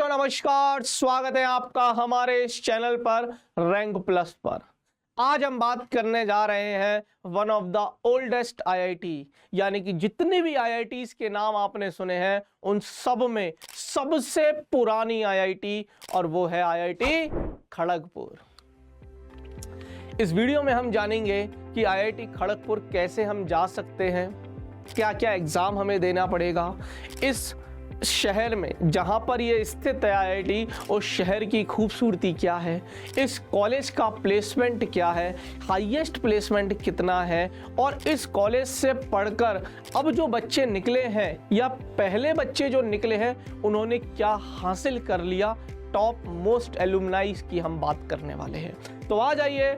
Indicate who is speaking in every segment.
Speaker 1: Hello नमस्कार, स्वागत है आपका हमारे इस चैनल पर रैंक प्लस पर। आज हम बात करने जा रहे हैं one of the oldest IIT, यानी कि जितने भी आईआईटीज के नाम आपने सुने हैं उन सब में सबसे पुरानी आईआईटी, और वो है आईआईटी खड़गपुर। इस वीडियो में हम जानेंगे कि आईआईटी खड़गपुर कैसे हम जा सकते हैं, क्या क्या एग्जाम हमें देना पड़ेगा, इस शहर में जहां पर ये स्थित है आईआईटी उस शहर की खूबसूरती क्या है, इस कॉलेज का प्लेसमेंट क्या है, हाईएस्ट प्लेसमेंट कितना है, और इस कॉलेज से पढ़कर अब जो बच्चे निकले हैं या पहले बच्चे जो निकले हैं उन्होंने क्या हासिल कर लिया, टॉप मोस्ट एलुमनाइज की हम बात करने वाले हैं। तो आ जाइए,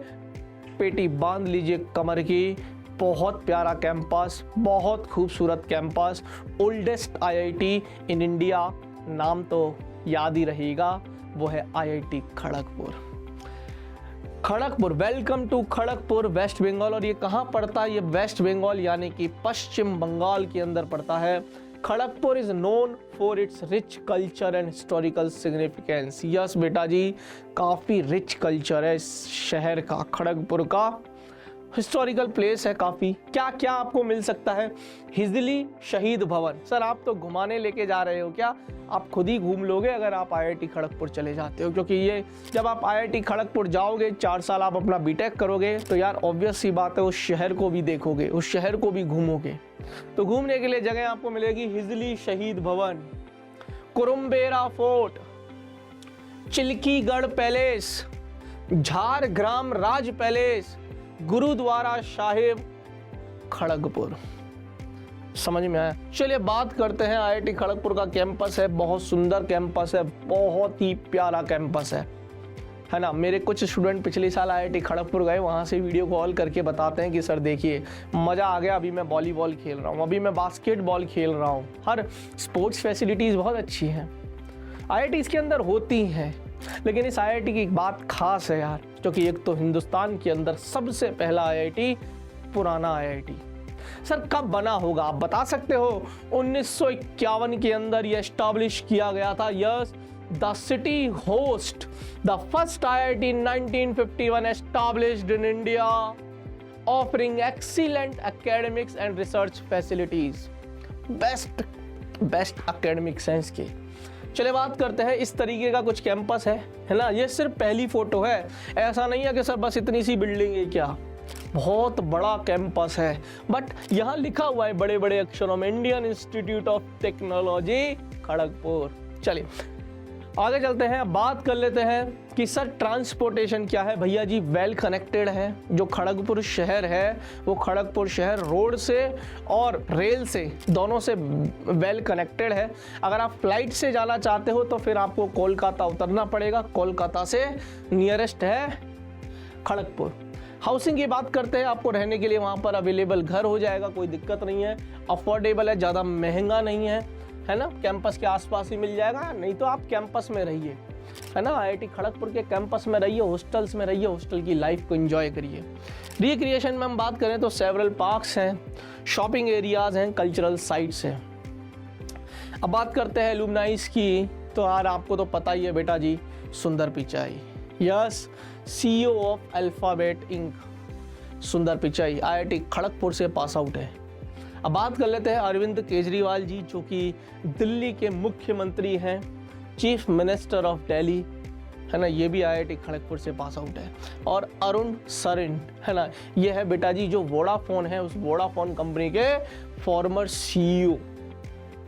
Speaker 1: पेटी बांध लीजिए कमर की। बहुत प्यारा कैंपस, बहुत खूबसूरत campus, oldest IIT in India, नाम तो याद ही रहेगा, वो है IIT Kharagpur. Kharagpur, welcome to Kharagpur, west Bengal. और ये कहाँ पड़ता है? ये वेस्ट बंगाल यानी कि पश्चिम बंगाल के अंदर पड़ता है। Kharagpur is known for its rich culture and historical significance. Yes बेटा जी, काफ़ी रिच कल्चर है इस शहर का, खड़गपुर का हिस्टोरिकल प्लेस है काफ़ी। क्या क्या आपको मिल सकता है? हिजली शहीद भवन। सर आप तो घुमाने लेके जा रहे हो क्या? आप खुद ही घूम लोगे अगर आप आईआईटी खड़गपुर चले जाते हो, क्योंकि ये जब आप आईआईटी खड़गपुर जाओगे, 4 साल आप अपना बीटेक करोगे, तो यार ऑब्वियस सी बात है उस शहर को भी देखोगे, उस शहर को भी घूमोगे। तो घूमने के लिए जगह आपको मिलेगी हिजली शहीद भवन, कुरुम्बेरा फोर्ट, चिल्कीगढ़ पैलेस, झारग्राम राज पैलेस, गुरुद्वारा साहिब खड़गपुर। समझ में आया? चलिए बात करते हैं। आईआईटी खड़गपुर का कैंपस है, बहुत सुंदर कैंपस है, बहुत ही प्यारा कैंपस है ना। मेरे कुछ स्टूडेंट पिछले साल आईआईटी खड़गपुर गए, वहाँ से वीडियो कॉल करके बताते हैं कि सर देखिए मज़ा आ गया, अभी मैं वॉलीबॉल खेल रहा हूँ, अभी मैं बास्केटबॉल खेल रहा हूँ। हर स्पोर्ट्स फैसिलिटीज़ बहुत अच्छी हैं, आईआईटी इसके अंदर होती हैं। लेकिन इस आईआईटी की एक बात खास है यार, क्योंकि एक तो हिंदुस्तान के अंदर सबसे पहला आईआईटी, पुराना आईआईटी। सर कब बना होगा आप बता सकते हो? 1951 के अंदर ये एस्टैब्लिश किया गया था। Yes, the city host the first IIT in 1951 established in India, offering excellent academics and research facilities, best academic science के। चलिए बात करते हैं, इस तरीके का कुछ कैंपस है ना। ये सिर्फ पहली फोटो है, ऐसा नहीं है कि सर बस इतनी सी बिल्डिंग है, क्या बहुत बड़ा कैंपस है। बट यहाँ लिखा हुआ है बड़े बड़े अक्षरों में, Indian institute of technology Kharagpur. चलिए आगे चलते हैं, बात कर लेते हैं कि सर ट्रांसपोर्टेशन क्या है। भैया जी वेल कनेक्टेड है, जो खड़गपुर शहर है वो खड़गपुर शहर रोड से और रेल से, दोनों से वेल कनेक्टेड है। अगर आप फ्लाइट से जाना चाहते हो तो फिर आपको कोलकाता उतरना पड़ेगा, कोलकाता से नियरेस्ट है खड़गपुर। हाउसिंग की बात करते हैं, आपको रहने के लिए वहाँ पर अवेलेबल घर हो जाएगा, कोई दिक्कत नहीं है, अफोर्डेबल है, ज़्यादा महंगा नहीं है ना। कैंपस के आसपास ही मिल जाएगा, नहीं तो आप कैंपस में रहिए, है ना। आईआईटी खड़गपुर के कैंपस में रहिए, हॉस्टल्स में रहिए, हॉस्टल की लाइफ को एंजॉय करिए। रिक्रिएशन में हम बात करें तो सेवरल पार्क्स हैं, शॉपिंग एरियाज हैं, कल्चरल साइट्स हैं। अब बात करते हैं एलुमनाइज की, तो यार आपको तो पता ही है बेटा जी, Sundar Pichai. Yes, CEO of Alphabet Inc, Sundar Pichai IIT Kharagpur से पास आउट है। अब बात कर लेते हैं अरविंद केजरीवाल जी, जो कि दिल्ली के मुख्यमंत्री हैं, चीफ मिनिस्टर ऑफ दिल्ली, है ना, ये भी आईआईटी खड़गपुर से पास आउट है। और अरुण सरिन, है ना, ये है बेटा जी जो वोडाफोन है, उस वोडाफोन कंपनी के फॉर्मर CEO,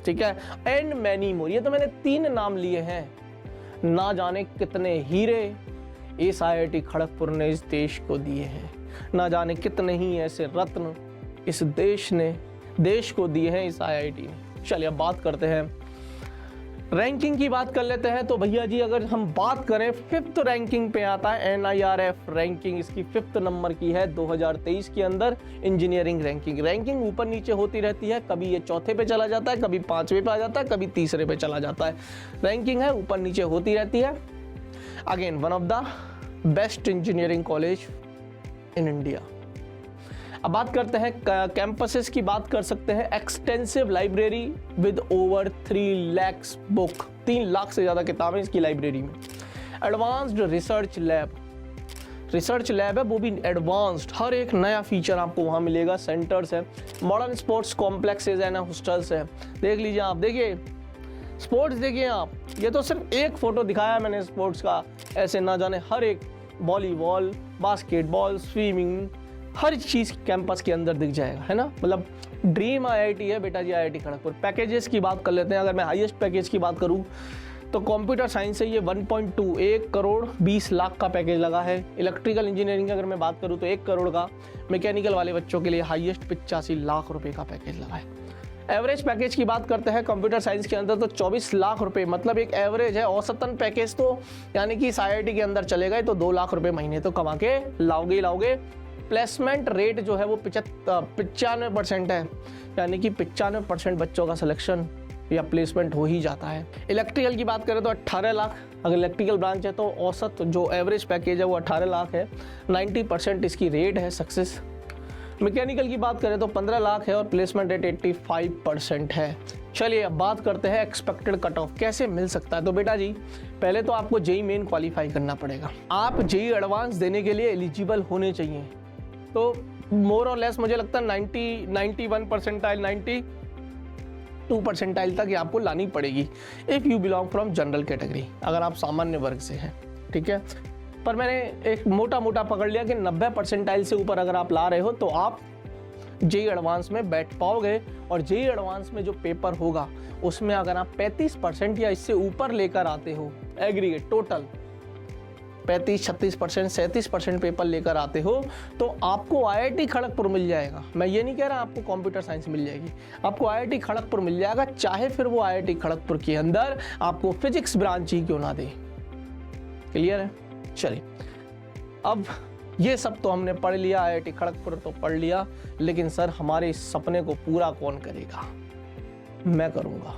Speaker 1: ठीक है, एंड मैनी मोर। ये तो मैंने 3 नाम लिए हैं, ना जाने कितने हीरे इस आईआईटी खड़गपुर ने इस देश को दिए हैं, ना जाने कितने ही ऐसे रत्न इस देश को दिए हैं इस आईआईटी ने। चलिए अब बात करते हैं, रैंकिंग की बात कर लेते हैं। तो भैया जी अगर हम बात करें 5th रैंकिंग पे आता है NIRF रैंकिंग, इसकी 5th नंबर की है 2023 के अंदर इंजीनियरिंग रैंकिंग ऊपर नीचे होती रहती है, कभी ये 4थे पे चला जाता है, कभी 5वें पे आ जाता है, कभी 3रे पे चला जाता है। रैंकिंग है, ऊपर नीचे होती रहती है। Again one of the best engineering college in India. अब बात करते हैं कैंपसेस की, बात कर सकते हैं extensive library with over 3 lakh book, 3 lakh से ज़्यादा किताबें इसकी लाइब्रेरी में। Advanced research lab, research lab है वो भी एडवांस्ड, हर एक नया फीचर आपको वहाँ मिलेगा। सेंटर्स है, मॉडर्न स्पोर्ट्स कॉम्प्लेक्सेज है ना, हॉस्टल्स है, देख लीजिए आप, देखिए स्पोर्ट्स देखिए आप, ये तो सिर्फ एक फ़ोटो दिखाया मैंने स्पोर्ट्स का, ऐसे ना जाने हर एक, वॉलीबॉल, बास्केटबॉल, स्विमिंग, हर चीज़ कैंपस के अंदर दिख जाएगा, है ना। मतलब ड्रीम आईआईटी है बेटा जी, आईआईटी खड़गपुर। पैकेजेस की बात कर लेते हैं, अगर मैं हाईएस्ट पैकेज की बात करूँ तो कंप्यूटर साइंस से ये 1 करोड़ 20 लाख का पैकेज लगा है। इलेक्ट्रिकल इंजीनियरिंग की अगर मैं बात करूँ तो 1 करोड़ का, मैकेनिकल वाले बच्चों के लिए हाईएस्ट 85 लाख रुपए का पैकेज लगा है। एवरेज पैकेज की बात करते हैं कंप्यूटर साइंस के अंदर तो 24 लाख रुपए, मतलब एक एवरेज है। औसतन पैकेज तो यानी कि इस आईआईटी के अंदर चले गए तो 2 लाख रुपए महीने तो कमा के लाओगे। प्लेसमेंट रेट जो है वो 95% है, यानी कि 95% बच्चों का सिलेक्शन या प्लेसमेंट हो ही जाता है। इलेक्ट्रिकल की बात करें तो 18 लाख, अगर इलेक्ट्रिकल ब्रांच है तो औसत जो एवरेज पैकेज है वो 18 लाख है, 90% इसकी रेट है सक्सेस। मैकेनिकल की बात करें तो 15 लाख है और प्लेसमेंट रेट 85% है। चलिए अब बात करते हैं एक्सपेक्टेड कट ऑफ कैसे मिल सकता है। तो बेटा जी पहले तो आपको जेई मेन क्वालिफाई करना पड़ेगा, आप जेई एडवांस देने के लिए एलिजिबल होने चाहिए। तो मोर और लेस मुझे लगता है 91 परसेंटाइल 92 परसेंटाइल तक ये आपको लानी पड़ेगी if you belong from general category, अगर आप सामान्य वर्ग से हैं, ठीक है। पर मैंने एक मोटा पकड़ लिया कि 90 परसेंटाइल से ऊपर अगर आप ला रहे हो तो आप जेई एडवांस में बैठ पाओगे। और जेई एडवांस में जो पेपर होगा उसमें अगर आप 35% या इससे ऊपर लेकर आते हो, एग्रीगेट टोटल 35-36%, 37% पेपर लेकर आते हो तो आपको आईआईटी खड़गपुर मिल जाएगा। मैं ये नहीं कह रहा आपको कंप्यूटर साइंस मिल जाएगी, आपको आईआईटी खड़गपुर मिल जाएगा, चाहे फिर वो आईआईटी खड़गपुर के अंदर आपको फिजिक्स ब्रांच ही क्यों ना दे। क्लियर है? चलिए अब ये सब तो हमने पढ़ लिया, आईआईटी खड़गपुर तो पढ़ लिया, लेकिन सर हमारे इस सपने को पूरा कौन करेगा? मैं करूँगा,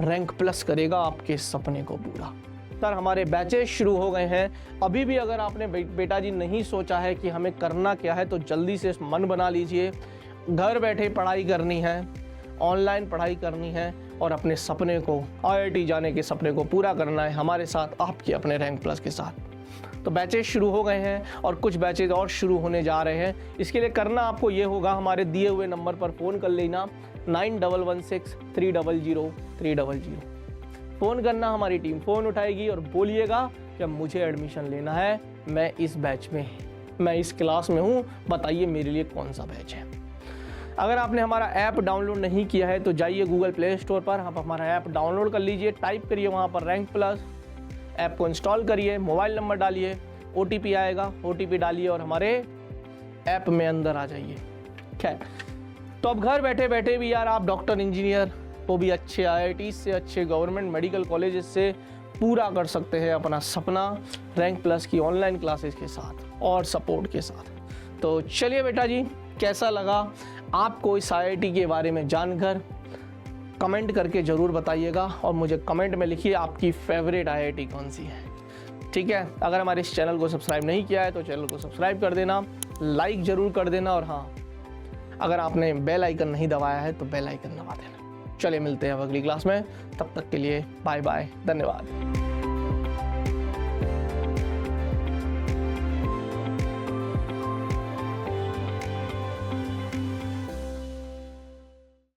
Speaker 1: रैंक प्लस करेगा आपके सपने को पूरा। सर हमारे बैचेस शुरू हो गए हैं, अभी भी अगर आपने बेटा जी नहीं सोचा है कि हमें करना क्या है तो जल्दी से मन बना लीजिए। घर बैठे पढ़ाई करनी है, ऑनलाइन पढ़ाई करनी है और अपने सपने को, आईआईटी जाने के सपने को पूरा करना है हमारे साथ, आपके अपने रैंक प्लस के साथ। तो बैचेस शुरू हो गए हैं और कुछ बैचेस और शुरू होने जा रहे हैं। इसके लिए करना आपको ये होगा, हमारे दिए हुए नंबर पर फ़ोन कर लेना 9116-300-300। फ़ोन करना, हमारी टीम फ़ोन उठाएगी और बोलिएगा कि मुझे एडमिशन लेना है, मैं इस बैच में, मैं इस क्लास में हूँ, बताइए मेरे लिए कौन सा बैच है। अगर आपने हमारा ऐप डाउनलोड नहीं किया है तो जाइए गूगल प्ले स्टोर पर, आप हमारा ऐप डाउनलोड कर लीजिए, टाइप करिए वहाँ पर रैंक प्लस, ऐप को इंस्टॉल करिए, मोबाइल नंबर डालिए, OTP आएगा, OTP डालिए और हमारे ऐप में अंदर आ जाइए। खैर, तो अब घर बैठे बैठे भी यार आप डॉक्टर, इंजीनियर, वो भी अच्छे IIT से, अच्छे गवर्नमेंट मेडिकल कॉलेजेस से पूरा कर सकते हैं अपना सपना रैंक प्लस की ऑनलाइन क्लासेस के साथ और सपोर्ट के साथ। तो चलिए बेटा जी, कैसा लगा आपको इस IIT के बारे में जानकर? कमेंट करके ज़रूर बताइएगा और मुझे कमेंट में लिखिए आपकी फेवरेट IIT कौन सी है, ठीक है। अगर हमारे इस चैनल को सब्सक्राइब नहीं किया है तो चैनल को सब्सक्राइब कर देना, लाइक ज़रूर कर देना और हाँ, अगर आपने बेल आइकन नहीं दबाया है तो बेल आइकन दबा देना। चलिए मिलते हैं अब अगली क्लास में, तब तक के लिए बाय बाय, धन्यवाद।